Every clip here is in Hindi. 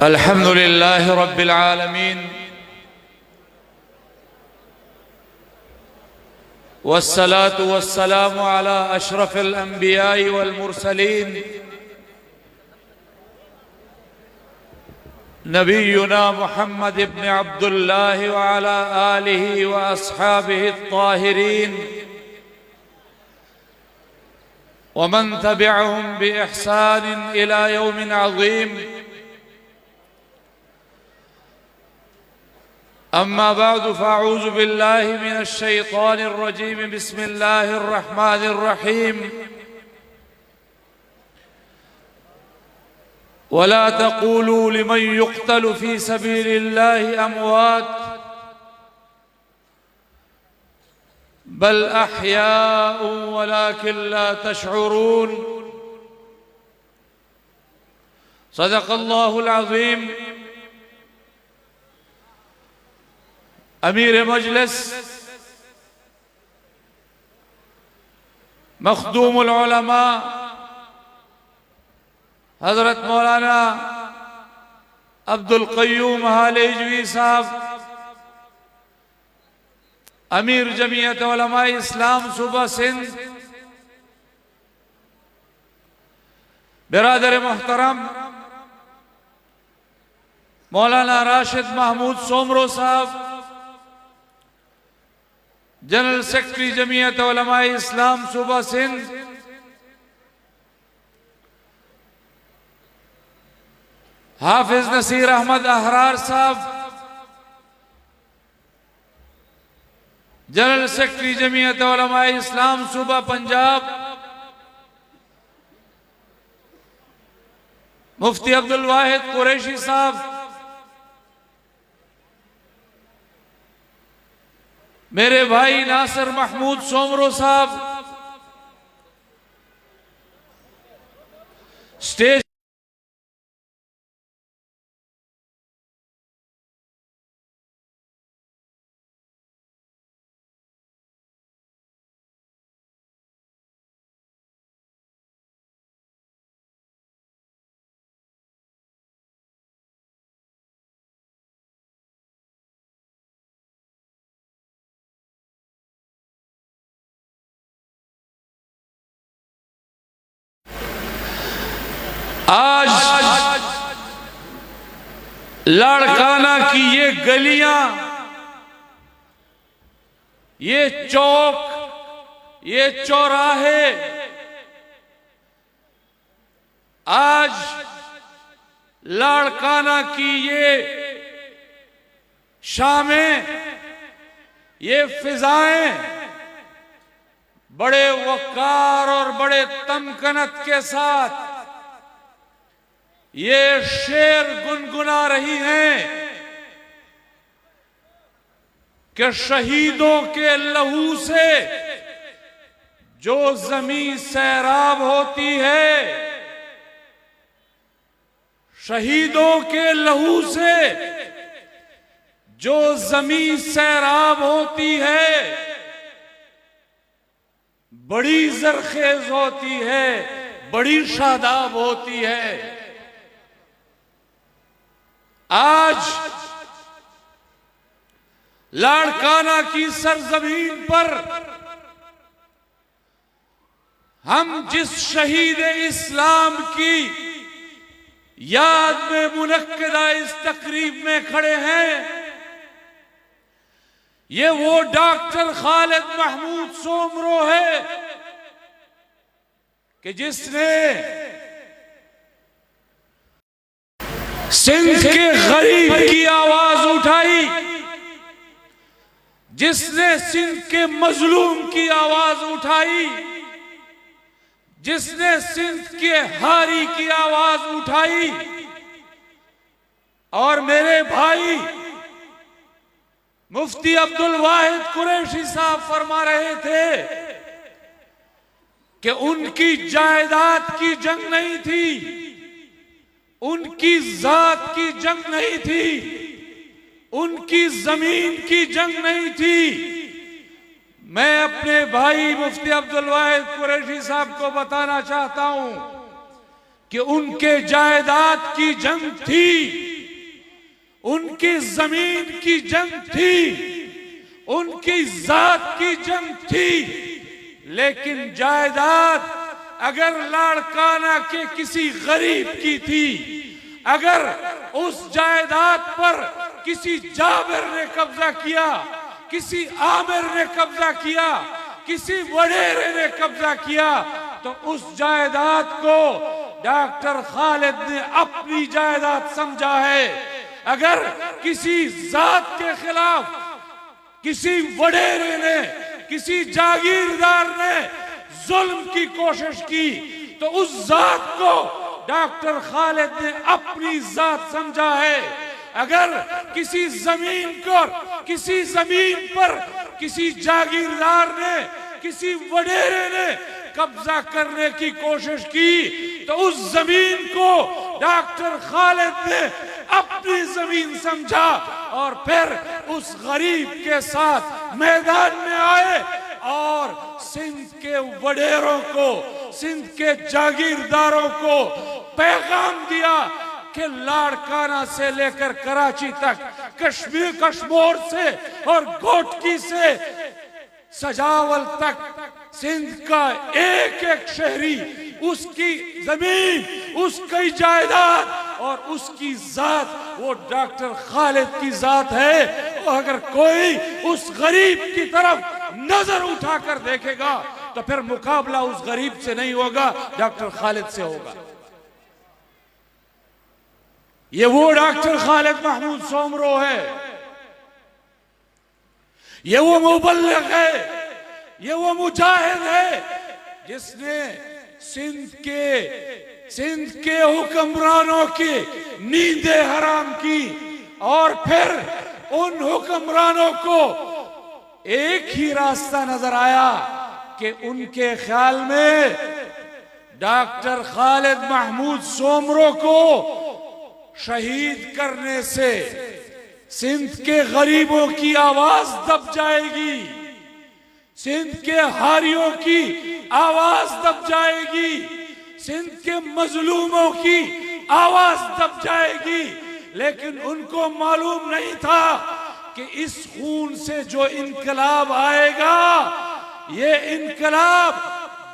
अल्हम्दुलिल्लाहि रब्बिल आलमीन वस्सलातु वस्सलामु अला अशरफिल अंबियाई वल मुरसलीन नबीयुना मुहम्मद इब्न अब्दुल्लाह व अला आलिहि व अस्हाबिहि त्ताहिरीन व मन तबिअहुम बि इहसान इला यौमिन अज़ीम। अम्मा बादु फ़अऊज़ु बिल्लाहि मिनश शैतानिर रजीम। बिस्मिल्लाहिर रहमानिर रहीम। वला तक़ूलू लिमन युक़्तलु फ़ी सबीलिल्लाहि अमवात बल अहयाउ वलाकिन ला तशऊरून। सदक़ल्लाहुल अज़ीम। अमीर मजलिस मखदूमुल उलमा हजरत मौलाना अब्दुल क़य्यूम हालिजवी साहब, अमीर जमीयत उलमा इस्लाम सूबा सिंध, बिरादर मोहतरम मौलाना राशिद महमूद सोमरो साहब, जनरल सेक्रेटरी जमीयत उलमा इस्लाम सूबा सिंध, हाफिज नसीर अहमद अहरार साहब, जनरल सेक्रेटरी जमीयत उलमा इस्लाम सूबा पंजाब, मुफ्ती अब्दुल वाहिद कुरैशी साहब, मेरे भाई नासिर महमूद सोमरो साहब, स्टेज आज लाड़काना की ये गलियां, ये चौक, ये चौराहे आज लाड़काना की ये शामें, ये फिजाएं बड़े वकार और बड़े तमकनत के साथ ये शेर गुनगुना रही हैं कि शहीदों के लहू से जो जमीन सैराब होती है, शहीदों के लहू से जो जमीन सैराब होती है बड़ी जरखेज होती है, बड़ी शादाब होती है। आज लाड़काना की सरजमीन पर हम जिस शहीद इस्लाम की याद में मुनक्किदा इस तकरीब में खड़े हैं, ये वो डॉक्टर खालिद महमूद सोमरो है कि जिसने सिंध के गरीब की आवाज उठाई, जिसने सिंध के मजलूम की आवाज उठाई, जिसने सिंध के हारी की आवाज उठाई। और मेरे भाई मुफ्ती अब्दुल वाहिद कुरैशी साहब फरमा रहे थे कि उनकी जायदाद की जंग नहीं थी, उनकी जात की जंग नहीं थी, उनकी जमीन की जंग नहीं थी। मैं अपने भाई मुफ्ती अब्दुल वाहिद कुरैशी साहब को बताना चाहता हूं कि उनके जायदाद की जंग थी, उनकी जमीन की जंग थी, उनकी जात की जंग थी। लेकिन जायदाद अगर लाड़काना के किसी गरीब की थी, अगर उस जायदाद पर किसी जाबिर ने कब्जा किया, किसी आमिर ने कब्जा किया, किसी वडेरे ने कब्जा किया, तो उस जायदाद को डॉक्टर खालिद ने अपनी जायदाद समझा है। अगर किसी जात के खिलाफ किसी वडेरे ने, किसी जागीरदार ने जुल्म की कोशिश की, तो उस जात को डॉक्टर खालिद ने अपनी जात समझा है। अगर किसी जमीन को, किसी जमीन पर किसी जागीरदार ने, किसी वडेरे ने कब्जा करने की कोशिश की, तो उस जमीन को डॉक्टर खालिद ने अपनी जमीन समझा और फिर उस गरीब के साथ मैदान में आए और सिंध के वडेरों को, सिंध के जागीरदारों को पैगाम दिया कि लाड़काना से लेकर कराची तक, कश्मीर कश्मीर से और घोटकी से सजावल तक, सिंध का एक एक शहरी, उसकी जमीन, उसकी जायदाद और उसकी जात वो डॉक्टर खालिद की जात है। तो अगर कोई उस गरीब की तरफ नजर उठाकर देखेगा तो फिर मुकाबला उस गरीब से नहीं होगा, डॉक्टर खालिद से होगा। ये वो डॉक्टर खालिद महमूद सोमरो है, ये वो मुबल्लिग है, ये वो मुजाहिद है जिसने सिंध के हुक्मरानों की नींदें हराम की और फिर उन हुक्मरानों को एक ही रास्ता नजर आया कि उनके ख्याल में डॉक्टर खालिद महमूद सोमरो को शहीद करने से सिंध के गरीबों की आवाज दब जाएगी, सिंध के हारियों की आवाज दब जाएगी, सिंध के मजलूमों की आवाज दब जाएगी। लेकिन उनको मालूम नहीं था कि इस खून से जो इनकलाब आएगा, ये इनकलाब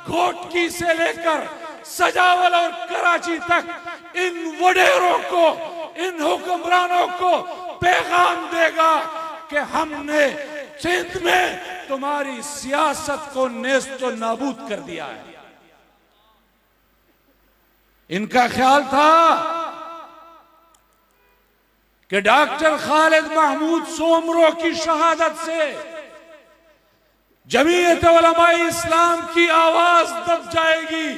घोटकी से लेकर सजावल और कराची तक इन वडेरों को, इन हुक्मरानों को पैगाम देगा कि हमने सिंध में तुम्हारी सियासत को नेस्त व नाबूद कर दिया है। इनका ख्याल था कि डॉक्टर खालिद महमूद सोमरो की शहादत से जमीयत उलमाए इस्लाम की आवाज दब जाएगी।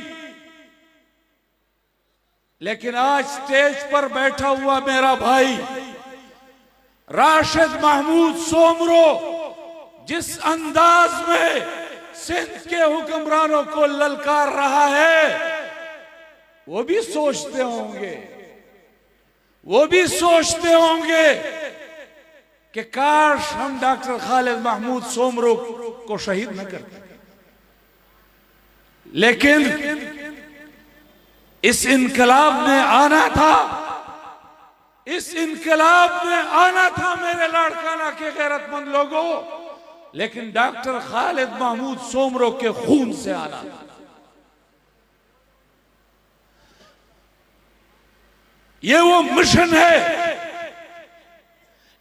लेकिन आज स्टेज पर बैठा हुआ मेरा भाई राशिद महमूद सोमरो जिस अंदाज में सिंध के हुक्मरानों को ललकार रहा है, वो भी सोचते होंगे कि काश हम डॉक्टर खालिद महमूद सोमरो को शहीद न करते। लेकिन इस इनकलाब ने आना था, इस इनकलाब में आना था मेरे लाड़काना के गैरतमंद लोगों, लेकिन डॉक्टर खालिद महमूद सोमरो के खून से आना था। ये वो मिशन है।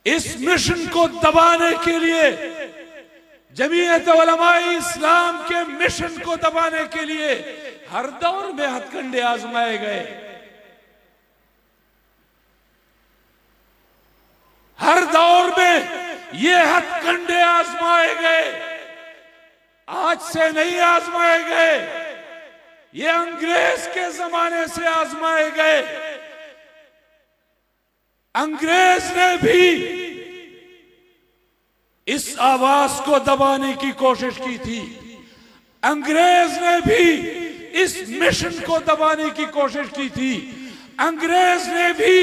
इस मिशन को दबाने के लिए, जमीयत उलमाए इस्लाम के मिशन को दबाने के लिए हर दौर में हथकंडे आजमाए गए, हर दौर में ये हथकंडे आजमाए गए। आज से नहीं आजमाए गए, ये अंग्रेज के जमाने से आजमाए गए। अंग्रेज ने भी इस आवाज को दबाने की कोशिश की थी, अंग्रेज ने भी इस मिशन को दबाने की कोशिश की थी, अंग्रेज ने भी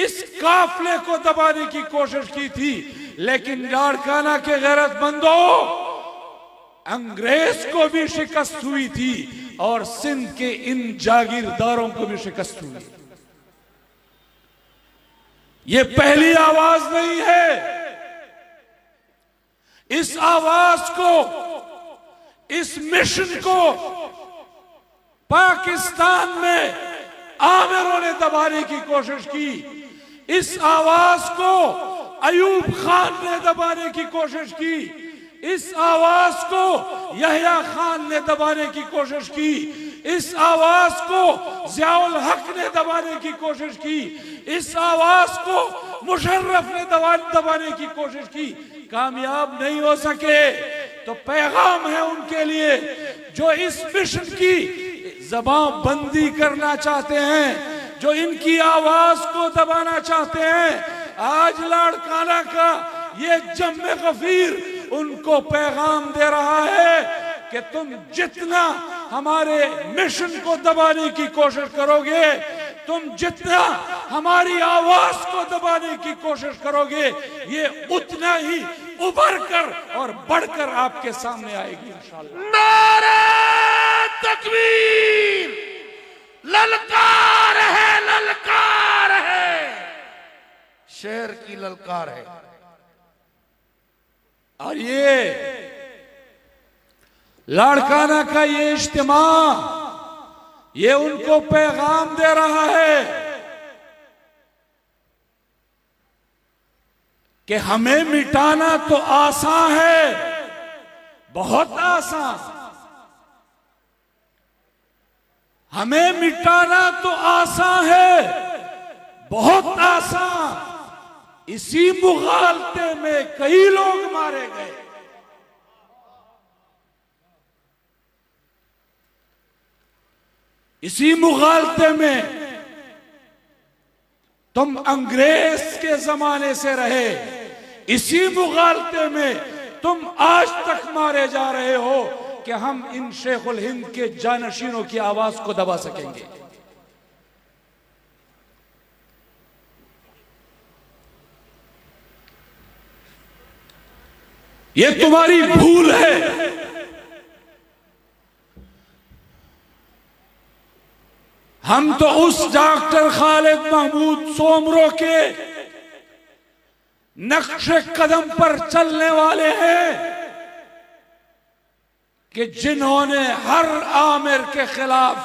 इस काफले को दबाने की कोशिश की थी। लेकिन लाड़काना के गैरतमंदों, अंग्रेज को भी शिकस्त हुई थी और सिंध के इन जागीरदारों को भी शिकस्त हुई। ये पहली आवाज नहीं है। इस आवाज को, इस मिशन को पाकिस्तान में आमिरों ने दबाने की कोशिश की। इस आवाज को अयूब खान ने दबाने की कोशिश की। इस आवाज को यहया खान ने दबाने की कोशिश की। इस आवाज को ज़ियाउल हक ने दबाने की कोशिश की। इस आवाज को मुशर्रफ ने दबाने की कोशिश की, कामयाब नहीं हो सके। तो पैगाम है उनके लिए जो इस मिशन की ज़बान बंदी करना चाहते हैं, जो इनकी आवाज को दबाना चाहते हैं। आज लाड़काना का ये जम्मे गफीर उनको पैगाम दे रहा है कि तुम जितना हमारे मिशन को दबाने की कोशिश करोगे, तुम जितना हमारी आवाज को दबाने की कोशिश करोगे, ये उतना ही उभर कर और बढ़कर आपके सामने आएगी इंशाअल्लाह। नारे तकबीर, ललकार है, ललकार है, शेर की ललकार है। और ये लाड़काना का ये इज्तिमा, ये उनको पैगाम दे रहा है कि हमें मिटाना तो आसान है, बहुत आसान। हमें मिटाना तो आसान है, बहुत आसान। इसी मुगालते में कई लोग मारे गए। इसी मुगालते में तुम अंग्रेज के जमाने से रहे, इसी मुगालते में तुम आज तक मारे जा रहे हो कि हम इन शेखुल हिंद के जानशीनों की आवाज को दबा सकेंगे। ये तुम्हारी भूल है। हम तो उस डॉक्टर खालिद महमूद सोमरो के नक्शे कदम पर चलने वाले हैं कि जिन्होंने हर आमिर के खिलाफ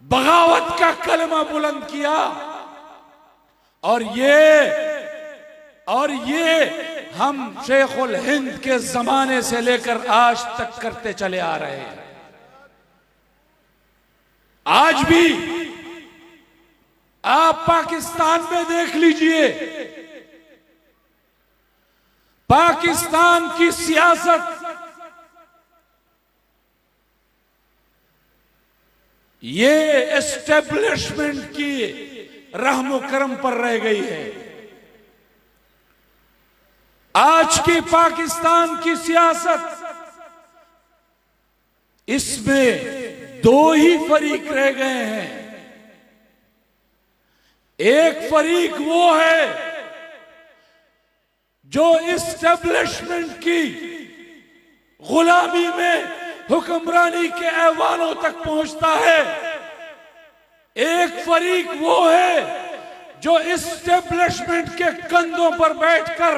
बगावत का कलमा बुलंद किया। और ये हम शेखुल हिंद के जमाने से लेकर आज तक करते चले आ रहे हैं। आज भी आप पाकिस्तान में देख लीजिए, पाकिस्तान की सियासत ये एस्टेब्लिशमेंट की रहमो करम पर रह गई है। आज की पाकिस्तान की सियासत, इसमें दो ही फरीक रह गए हैं। एक फरीक वो है जो एस्टेब्लिशमेंट की गुलामी में हुक्मरानी के ऐवानों तक पहुंचता है। एक फरीक वो है जो एस्टेब्लिशमेंट के कंधों पर बैठकर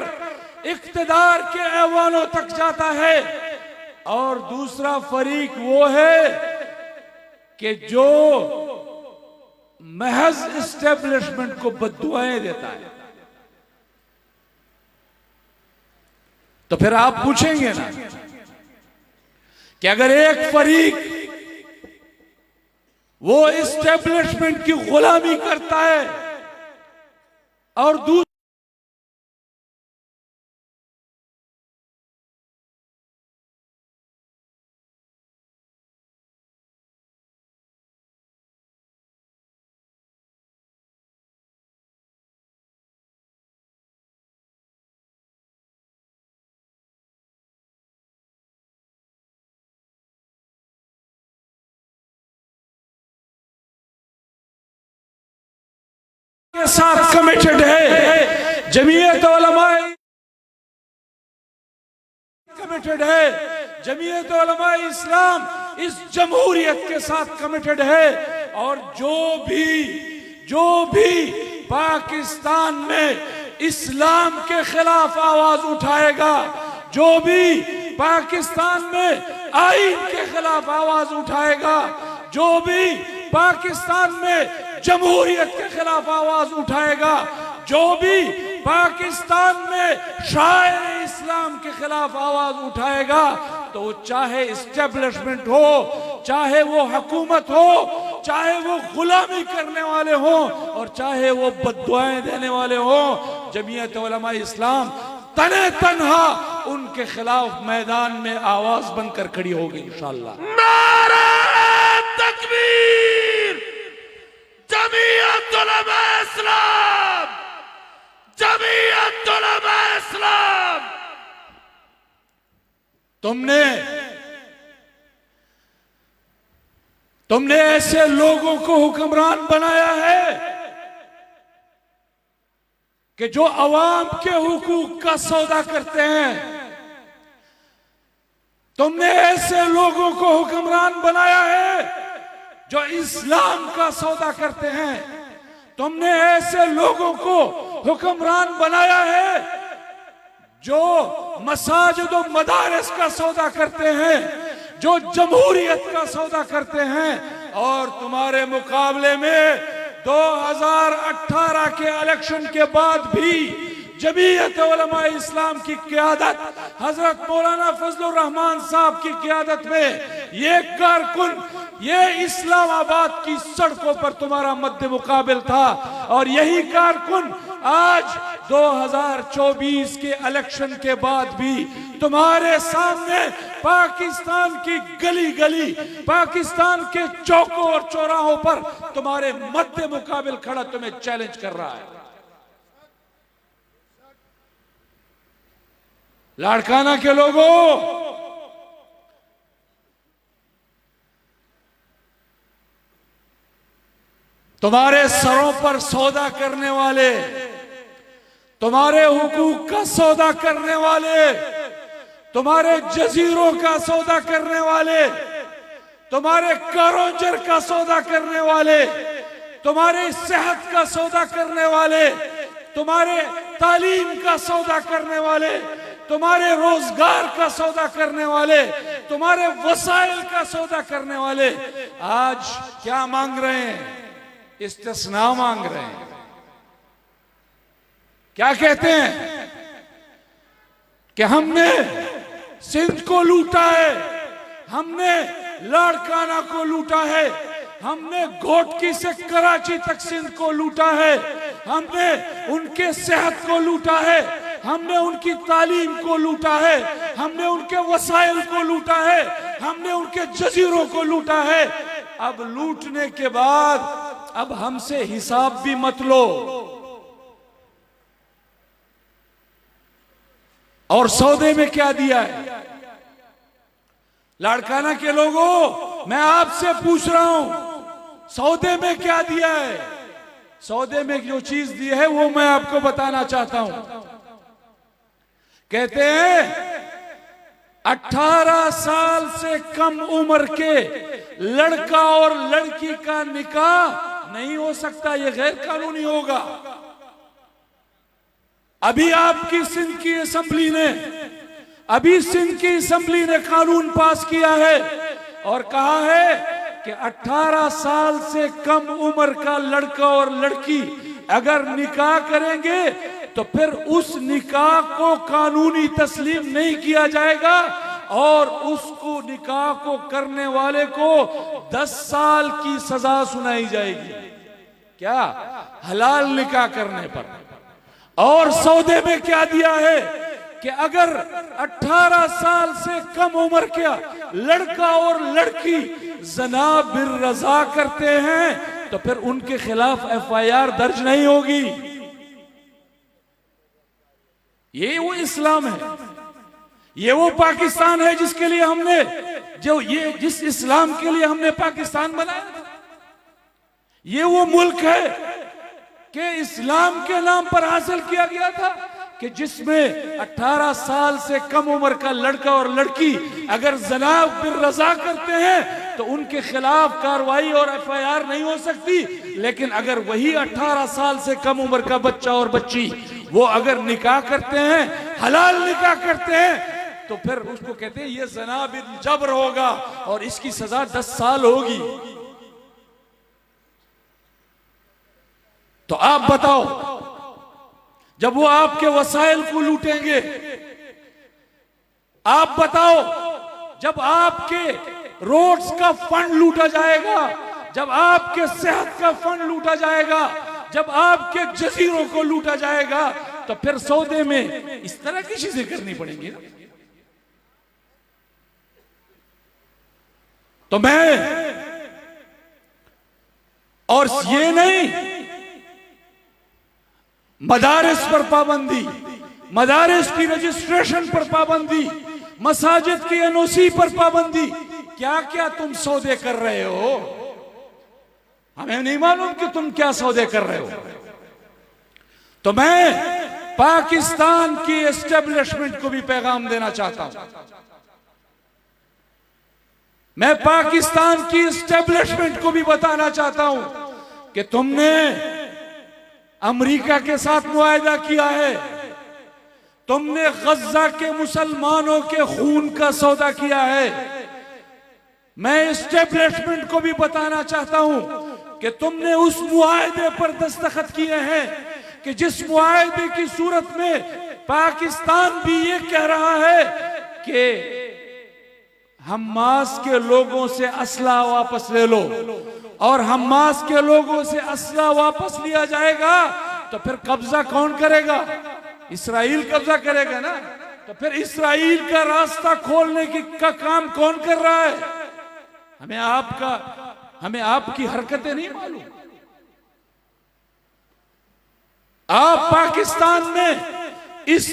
इख्तिदार के ऐवानों तक जाता है। और दूसरा फरीक वो है कि जो महज एस्टेब्लिशमेंट को बद्दुआएं देता है। तो फिर आप पूछेंगे ना कि अगर एक फरीक वो एस्टेब्लिशमेंट की गुलामी करता है और दूसरा के साथ कमिटेड है, जमीयत उलमा कमिटेड है, जमीयत उलमा इस्लाम इस जमहूरियत के साथ कमिटेड है। और जो भी पाकिस्तान में इस्लाम के खिलाफ आवाज उठाएगा, जो भी पाकिस्तान में आईन के खिलाफ आवाज उठाएगा, जो भी पाकिस्तान में जमहूरियत के खिलाफ आवाज उठाएगा, जो भी पाकिस्तान में शायर इस्लाम के खिलाफ आवाज उठाएगा, तो चाहे इस्टेब्लिशमेंट हो, चाहे वो हुकूमत हो, चाहे वो गुलामी करने वाले हो, और चाहे वो बद्दुआएं देने वाले हो, जमीयत उलमा इस्लाम तने तन्हा उनके खिलाफ मैदान में आवाज बनकर खड़ी होगी इंशाअल्लाह। नारे तकबीर, जमीयत उलमा इस्लाम, जमीयत उलमा इस्लाम। तुमने ऐसे लोगों को हुक्मरान बनाया है कि जो अवाम के हुकूक का सौदा करते हैं। तुमने ऐसे लोगों को हुक्मरान बनाया है जो इस्लाम का सौदा करते हैं। तुमने ऐसे लोगों को हुक्मरान बनाया है जो मसाजिद और मदारिस का सौदा करते हैं, जो जमहूरियत का सौदा करते हैं। और तुम्हारे मुकाबले में 2018 के इलेक्शन के बाद भी जमीयत उलमा इस्लाम की क़यादत, हजरत मौलाना फजलुर रहमान साहब की क़यादत में ये कारकुन, ये इस्लामाबाद की सड़कों पर तुम्हारा मद्दे मुकाबिल था। और यही कारकुन आज 2024 के इलेक्शन के बाद भी तुम्हारे सामने पाकिस्तान की गली गली, पाकिस्तान के चौकों और चौराहों पर तुम्हारे मद्दे मुकाबिल खड़ा तुम्हें चैलेंज कर रहा है। लाड़काना के लोगों, तुम्हारे सरों पर सौदा करने वाले, तुम्हारे हुकूक का सौदा करने वाले, तुम्हारे जजीरों का सौदा करने वाले, तुम्हारे कारोंजर का सौदा करने वाले, तुम्हारे सेहत का सौदा करने वाले, तुम्हारे तालीम का सौदा करने वाले, तुम्हारे रोजगार का सौदा करने वाले, तुम्हारे वसाइल का सौदा करने वाले आज क्या मांग रहे हैं? इस्तिस्ना मांग रहे हैं। क्या कहते हैं कि हमने सिंध को लूटा है, हमने लाड़काना को लूटा है, हमने घोटकी से कराची तक सिंध को लूटा है, हमने उनके सेहत को लूटा है, हमने उनकी तालीम को लूटा है, हमने उनके वसाइल को लूटा है, हमने उनके जजीरों को लूटा है। अब लूटने के बाद अब हमसे हिसाब भी मत लो। और सौदे में क्या दिया है? लाड़काना के लोगों, मैं आपसे पूछ रहा हूं, सौदे में क्या दिया है? सौदे में जो चीज दी है वो मैं आपको बताना चाहता हूं। कहते हैं 18 साल से कम उम्र के लड़का और लड़की का निकाह नहीं हो सकता, ये गैर कानूनी होगा। अभी आपकी सिंध की असेंबली ने कानून पास किया है और कहा है कि 18 साल से कम उम्र का लड़का और लड़की अगर निकाह करेंगे तो फिर उस निकाह को कानूनी तस्लीम नहीं किया जाएगा और उसको निकाह को करने वाले को 10 साल की सजा सुनाई जाएगी। क्या? हलाल निकाह करने पर। और सौदे में क्या दिया है कि अगर 18 साल से कम उम्र का लड़का और लड़की जना बिर रजा करते हैं तो फिर उनके खिलाफ FIR दर्ज नहीं होगी। ये वो इस्लाम है, ये वो पाकिस्तान है जिसके लिए हमने, जिस इस्लाम के लिए हमने पाकिस्तान बनाया था। ये वो मुल्क है कि इस्लाम के नाम पर हासिल किया गया था कि जिसमें 18 साल से कम उम्र का लड़का और लड़की अगर जना बिर रजा करते हैं तो उनके खिलाफ कार्रवाई और FIR नहीं हो सकती। लेकिन अगर वही 18 साल से कम उम्र का बच्चा और बच्ची वो अगर निकाह करते हैं, हलाल निकाह करते हैं, तो फिर उसको कहते हैं ये ज़ना बिल जबर होगा और इसकी सजा 10 साल होगी। तो आप बताओ, जब वो आपके वसाइल को लूटेंगे, आप बताओ जब आपके रोड्स का फंड लूटा जाएगा, जब आपके सेहत का फंड लूटा जाएगा, जब आपके जजीरों को लूटा जाएगा, तो फिर सौदे में इस तरह की चीजें करनी पड़ेंगी ना। तो मैं, और ये नहीं, मदारिस पर पाबंदी, मदारिस की रजिस्ट्रेशन पर पाबंदी, मसाजिद की NOC पर पाबंदी, क्या क्या तुम सौदे कर रहे हो, हमें नहीं मालूम कि तुम क्या सौदे कर रहे हो। तो मैं पाकिस्तान की एस्टेब्लिशमेंट को भी पैगाम देना चाहता हूं, मैं पाकिस्तान की एस्टेब्लिशमेंट को भी बताना चाहता हूं कि तुमने अमेरिका के साथ मुआहदा किया है, तुमने गज्जा के मुसलमानों के खून का सौदा किया है। मैं एस्टेब्लिशमेंट को भी बताना चाहता हूं कि तुमने उस मुआहदे पर दस्तखत किए हैं कि जिस मुआहदे की सूरत में पाकिस्तान भी ये कह रहा है कि हमास के लोगों से असला वापस ले लो, और हमास के लोगों से असला वापस लिया जाएगा तो फिर कब्जा कौन करेगा? इस्राइल कब्जा करेगा ना। तो फिर इस्राइल का रास्ता खोलने का काम कौन कर रहा है? हमें आपकी हरकतें नहीं मालूम। आप पाकिस्तान में इस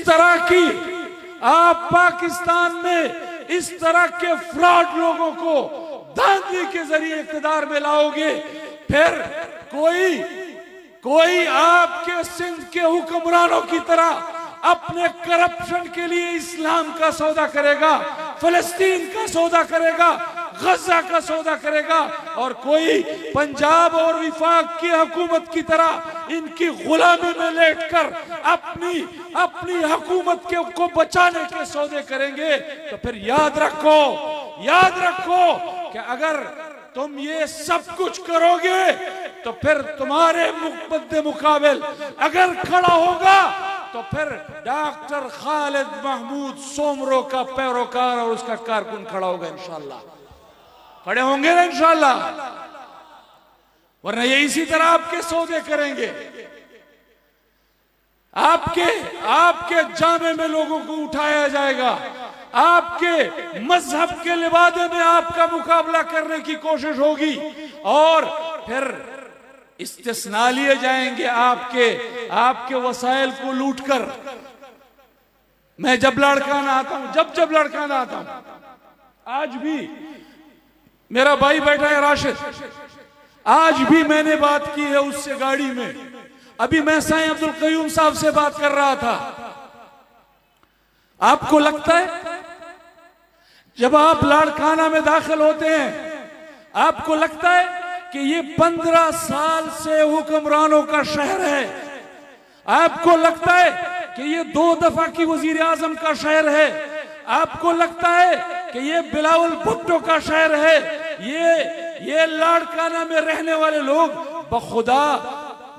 तरह के फ्रॉड लोगों को धांधली के जरिए इक़्तिदार में लाओगे, फिर कोई आपके सिंध के हुक्मरानों की तरह अपने करप्शन के लिए इस्लाम का सौदा करेगा, फलस्तीन का सौदा करेगा, गजा का सौदा करेगा, और कोई पंजाब और विफाक की हुकूमत की तरह इनकी गुलामी में लेटकर अपनी हुकूमत को बचाने के सौदे करेंगे। तो फिर याद रखो कि अगर तुम ये सब कुछ करोगे तो फिर तुम्हारे मुकाबिल अगर खड़ा होगा तो फिर डॉक्टर खालिद महमूद सोमरो का पैरोकार और उसका कारकुन खड़ा होगा। इंशाअल्लाह खड़े होंगे ना इंशाअल्लाह, वरना ये इसी तरह आपके सौदे करेंगे। आपके जामे में लोगों को उठाया जाएगा, आपके मजहब के लिबादे में आपका मुकाबला करने की कोशिश होगी, और फिर इस्तिस्ना लिए जाएंगे आपके वसाइल को लूटकर। मैं जब लड़काना आता हूं, आज भी मेरा भाई बैठा है राशिद, आज भी मैंने बात की है उससे गाड़ी में। अभी मैं साईं अब्दुल कयूम साहब से बात कर रहा था। आपको लगता है जब आप लाड़काना में दाखिल होते हैं, आपको लगता है कि ये 15 साल से हुक्मरानों का शहर है? आपको लगता है कि ये 2 दफा की वजीर आजम का शहर है? आपको लगता है कि ये बिलावल भुट्टो का शहर है? ये लाड़काना में रहने वाले लोग,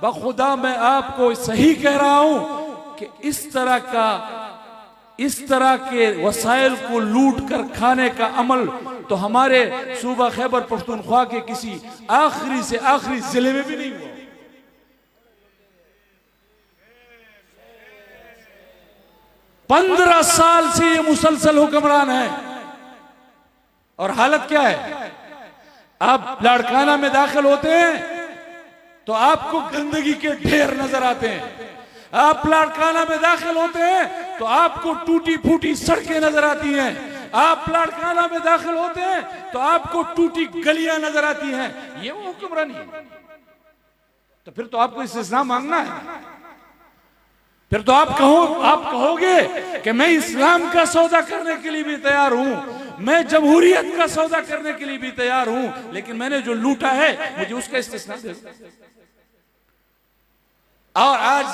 बखुदा मैं आपको सही कह रहा हूं कि इस तरह के वसाइल को लूट कर खाने का अमल तो हमारे सूबा खैबर पख्तूनख्वा के किसी आखिरी से आखिरी जिले में भी नहीं हुआ। 15 साल से ये मुसलसल हुक्मरान है, और हालत क्या है? आप लाड़काना में दाखिल होते हैं तो आपको गंदगी के ढेर नजर आते हैं। आप लाड़काना में दाखिल होते हैं तो आपको टूटी फूटी सड़कें नजर आती हैं। आप लाड़काना में दाखिल होते हैं तो आपको टूटी गलियां नजर आती हैं। ये वो हुक्मरानी है। तो फिर तो आपको इस्तिस्ना मांगना है। फिर तो आप कहोगे कि मैं इस्लाम का सौदा करने के लिए भी तैयार हूं, मैं जमहूरियत का सौदा करने के लिए भी तैयार हूं, लेकिन मैंने जो लूटा है मुझे उसका इस्तिस्ना दे दो। और आज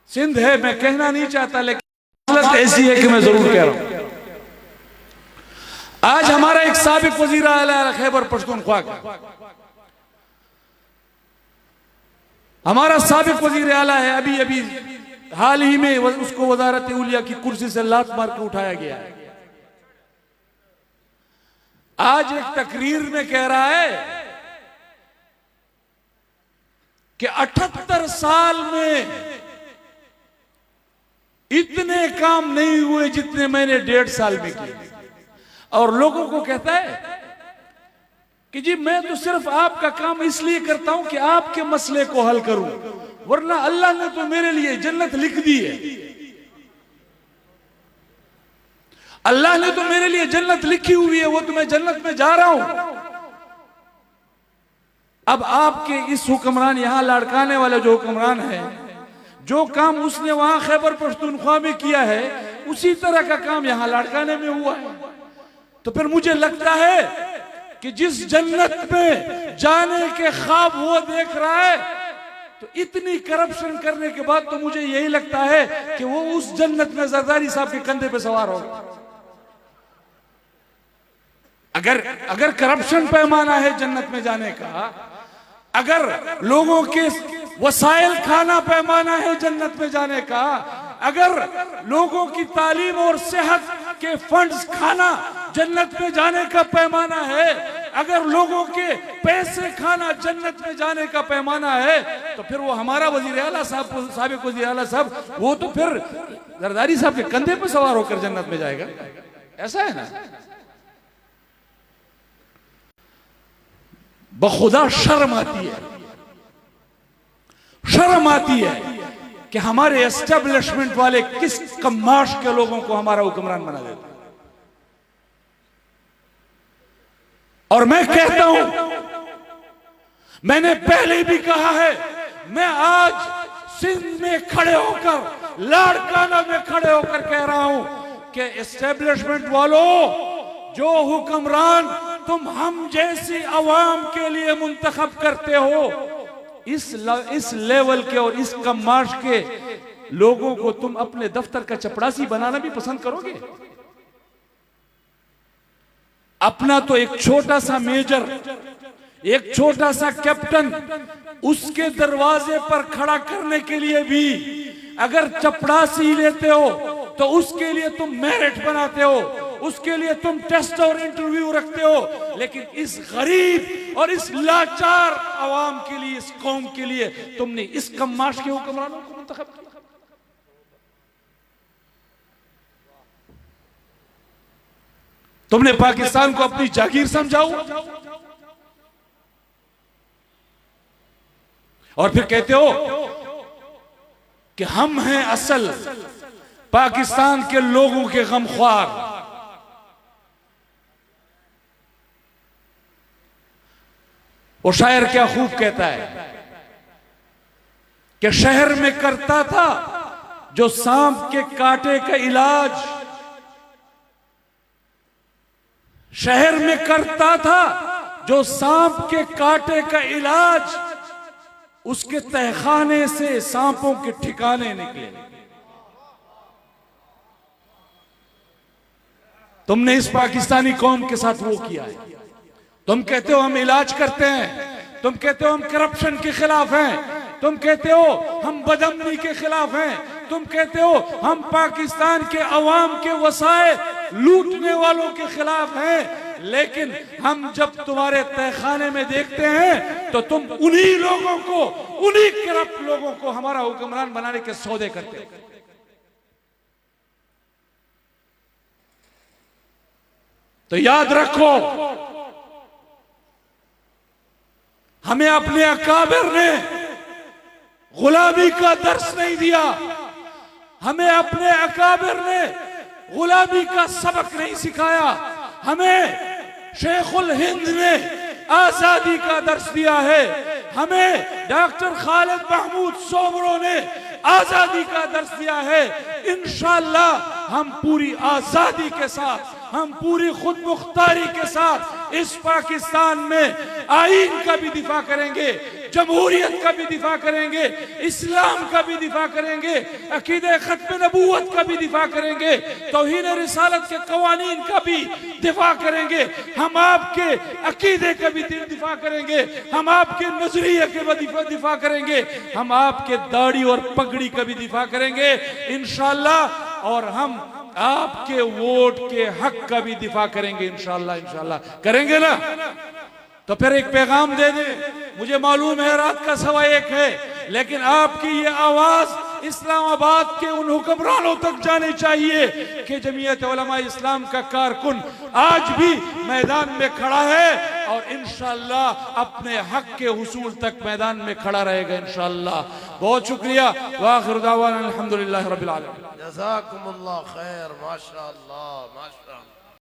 सिंध है, मैं कहना नहीं चाहता, लेकिन हालत ऐसी है कि मैं जरूर कह रहा हूं। आज हमारा एक साबिक वजीर आला खैबर पख्तूनख्वा का, हमारा साबिक वजीर आला है, अभी हाल ही में उसको वजारत उलिया की कुर्सी से लात मार के उठाया गया है। आज एक तकरीर में कह रहा है कि 78 साल में इतने काम नहीं हुए जितने मैंने 1.5 साल में किए, और लोगों को कहता है कि जी मैं तो सिर्फ आपका काम इसलिए करता हूं कि आपके मसले को हल करूं, वरना अल्लाह ने तो मेरे लिए जन्नत लिख दी है, अल्लाह ने तो मेरे लिए जन्नत लिखी हुई है, वो तो मैं जन्नत में जा रहा हूं। अब आपके इस हुक्मरान, यहां लाड़काने वाला जो हुक्मरान है, जो काम उसने वहां खैबर पख्तूनख्वा में किया है उसी तरह का काम यहां लाड़काने में हुआ है। तो फिर मुझे लगता है कि जिस जन्नत में जाने के ख्वाब वो देख रहा है, तो इतनी करप्शन करने के बाद तो मुझे यही लगता है कि वो उस जन्नत में जरदारी साहब के कंधे पे सवार होगा। अगर करप्शन पैमाना है जन्नत में जाने का, अगर लोगों के वसाइल खाना पैमाना है जन्नत में जाने का, अगर लोगों की तालीम और सेहत के फंड्स खाना जन्नत में जाने का पैमाना है, अगर लोगों के पैसे खाना जन्नत में जाने का पैमाना है, तो फिर वो हमारा वजीर आला साहब, साबिक वजीर आला साहब, वो तो फिर जरदारी साहब के कंधे पर सवार होकर जन्नत में जाएगा। ऐसा है ना? बखुदा शर्म आती है, शर्म आती है कि हमारे एस्टेब्लिशमेंट वाले किस कमाश के लोगों को हमारा हुक्मरान बना देते हैं। और मैं कहता हूं, मैंने पहले भी कहा है, मैं आज सिंध में खड़े होकर, लाड़काना में खड़े होकर कह रहा हूं कि एस्टेब्लिशमेंट वालों, जो हुक्मरान तुम हम जैसी अवाम के लिए मुंतखब करते हो, इस लेवल के और इस कमाश के लोगों को तुम अपने दफ्तर का चपड़ासी बनाना भी पसंद करोगे? अपना तो एक छोटा सा मेजर, एक छोटा सा कैप्टन, उसके दरवाजे पर खड़ा करने के लिए भी अगर चपड़ासी लेते हो तो उसके लिए तुम मेरिट बनाते हो, उसके लिए तुम टेस्ट और इंटरव्यू रखते हो, लेकिन इस गरीब और इस लाचार आवाम के लिए, इस कौम के लिए तुमने इस कमाश के हुक्मरानों को मुंतखब किया। तुमने पाकिस्तान को अपनी जागीर समझाओ और फिर कहते हो कि हम हैं असल पाकिस्तान के लोगों के गमख्वार। वो शायर क्या खूब कहता है कि शहर में करता था जो सांप के कांटे का इलाज, शहर में करता था जो सांप के कांटे का इलाज, उसके तहखाने से सांपों के ठिकाने निकले। तुमने इस पाकिस्तानी कौम के साथ वो किया है। तुम कहते हो हम इलाज करते हैं, तुम कहते हो हम करप्शन के खिलाफ हैं, तुम कहते हो हम बदअमनी के खिलाफ हैं, तुम कहते हो हम पाकिस्तान के अवाम के वसाए लूटने वालों के खिलाफ हैं, लेकिन हम जब तुम्हारे तहखाने में देखते हैं तो तुम उन्हीं लोगों को, उन्हीं करप्ट लोगों को हमारा हुक्मरान बनाने के सौदे करते हो। तो याद रखो, हमें अपने अकाबिर ने गुलामी का दर्स नहीं दिया, हमें अपने अकाबिर ने गुलामी का सबक नहीं सिखाया, हमें शेखुल हिंद ने आजादी का दर्स दिया है, हमें डॉक्टर खालिद महमूद सोबरो ने आजादी का दर्स दिया है। इंशाअल्लाह हम पूरी आजादी के साथ, हम पूरी खुद मुख्तारी के साथ इस पाकिस्तान में आईन का भी दिफा करेंगे, जमहूरियत का भी दिफा करेंगे, इस्लाम का भी दिफा करेंगे, अकीदे खत्म नबूवत का भी दिफा करेंगे, तौहीन रिसालत के कवानीन का भी दिफा करेंगे, हम आपके अकीदे का भी दिफा करेंगे, हम आपके नजरिए के भी दिफा करेंगे, हम आपके दाढ़ी और पगड़ी का भी दिफा करेंगे इंशाअल्लाह, और हम आपके वोट के हक का भी दिफा करेंगे इंशाअल्लाह। इंशाअल्लाह करेंगे ना? तो फिर एक पैगाम दे दे। मुझे मालूम है रात का 1:15 है, लेकिन आपकी ये आवाज इस्लामाबाद के उन हुक्मरानों तक जानी चाहिए कि जमीयत उलमा इस्लाम का कारकुन आज भी मैदान में खड़ा है और इंशाअल्लाह अपने हक के हुसूल तक मैदान में खड़ा रहेगा इंशाअल्लाह। बहुत शुक्रिया। वाखिर दावाना अल्हम्दुलिल्लाहि रब्बिल आलमीन। जज़ाकुमुल्लाह खैर। माशाअल्लाह माशाअल्लाह।